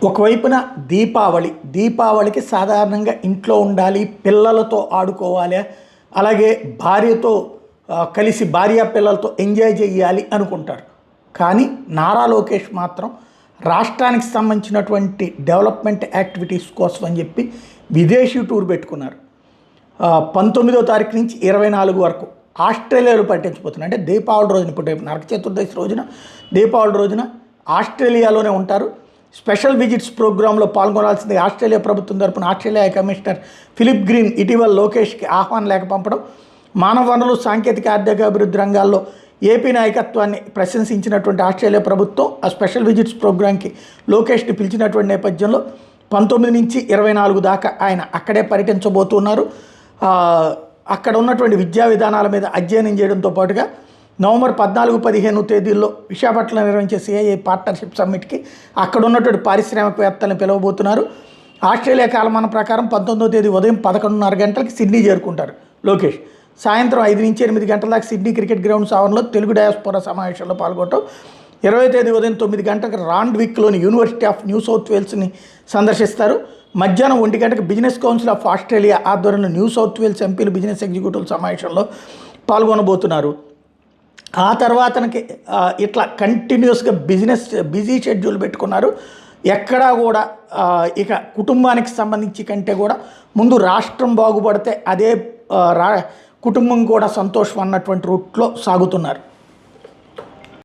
ఒకవైపున దీపావళికి సాధారణంగా ఇంట్లో ఉండాలి, పిల్లలతో ఆడుకోవాలి, అలాగే భార్యతో కలిసి భార్య పిల్లలతో ఎంజాయ్ చేయాలి అనుకుంటారు. కానీ నారా లోకేష్ మాత్రం రాష్ట్రానికి సంబంధించినటువంటి డెవలప్మెంట్ యాక్టివిటీస్ కోసం అని చెప్పి విదేశీ టూర్ పెట్టుకున్నారు. 19వ తారీఖు నుంచి 24 వరకు ఆస్ట్రేలియాలో పర్యటించబోతున్నారు. అంటే దీపావళి రోజున, ఇప్పుడు రేపు నరక చతుర్దశి రోజున, దీపావళి రోజున ఆస్ట్రేలియాలోనే ఉంటారు. స్పెషల్ విజిట్స్ ప్రోగ్రాంలో పాల్గొనాల్సింది ఆస్ట్రేలియా ప్రభుత్వం తరపున ఆస్ట్రేలియా కమిషనర్ ఫిలిప్ గ్రీన్ ఇటీవల లోకేష్కి ఆహ్వానం లేఖ పంపడం, మానవ వనరులు, సాంకేతిక, ఆర్థిక అభివృద్ధి రంగాల్లో ఏపీ నాయకత్వాన్ని ప్రశంసించినటువంటి ఆస్ట్రేలియా ప్రభుత్వం ఆ స్పెషల్ విజిట్స్ ప్రోగ్రాంకి లోకేష్ని పిలిచినటువంటి నేపథ్యంలో 19 నుంచి 24 దాకా ఆయన అక్కడే పర్యటించబోతున్నారు. అక్కడ ఉన్నటువంటి విద్యా విధానాల మీద అధ్యయనం చేయడంతో పాటుగా నవంబర్ 14-15 తేదీల్లో విశాఖపట్నంలో నిర్వహించే సిఐఏ పార్ట్నర్షిప్ సమ్మిట్కి అక్కడ ఉన్నటువంటి పారిశ్రామికవేత్తలను పిలవబోతున్నారు. ఆస్ట్రేలియా కాలమానం ప్రకారం 19వ తేదీ ఉదయం 11:30 గంటలకి సిడ్నీ చేరుకుంటారు లోకేష్. సాయంత్రం 5 నుంచి 8 గంటల దాకా సిడ్నీ క్రికెట్ గ్రౌండ్స్ ఆవరణలో తెలుగు డయాస్పోరా సమావేశంలో పాల్గొనడం. 20వ తేదీ ఉదయం 9 గంటలకు రాండ్విక్లోని యూనివర్సిటీ ఆఫ్ న్యూ సౌత్ వేల్స్ని సందర్శిస్తారు. మధ్యాహ్నం 1 గంటకు బిజినెస్ కౌన్సిల్ ఆఫ్ ఆస్ట్రేలియా ఆధ్వర్యంలో న్యూ సౌత్ వేల్స్ ఎంపీలు బిజినెస్ ఎగ్జిక్యూటివ్ సమావేశంలో పాల్గొనబోతున్నారు. ఆ తర్వాతనకి ఇట్లా కంటిన్యూస్గా బిజీ షెడ్యూల్ పెట్టుకున్నారు. ఎక్కడా కూడా ఇక కుటుంబానికి సంబంధించి కంటే కూడా ముందు రాష్ట్రం బాగుపడితే అదే కుటుంబం కూడా సంతోషం అన్నటువంటి రూట్లో సాగుతున్నారు.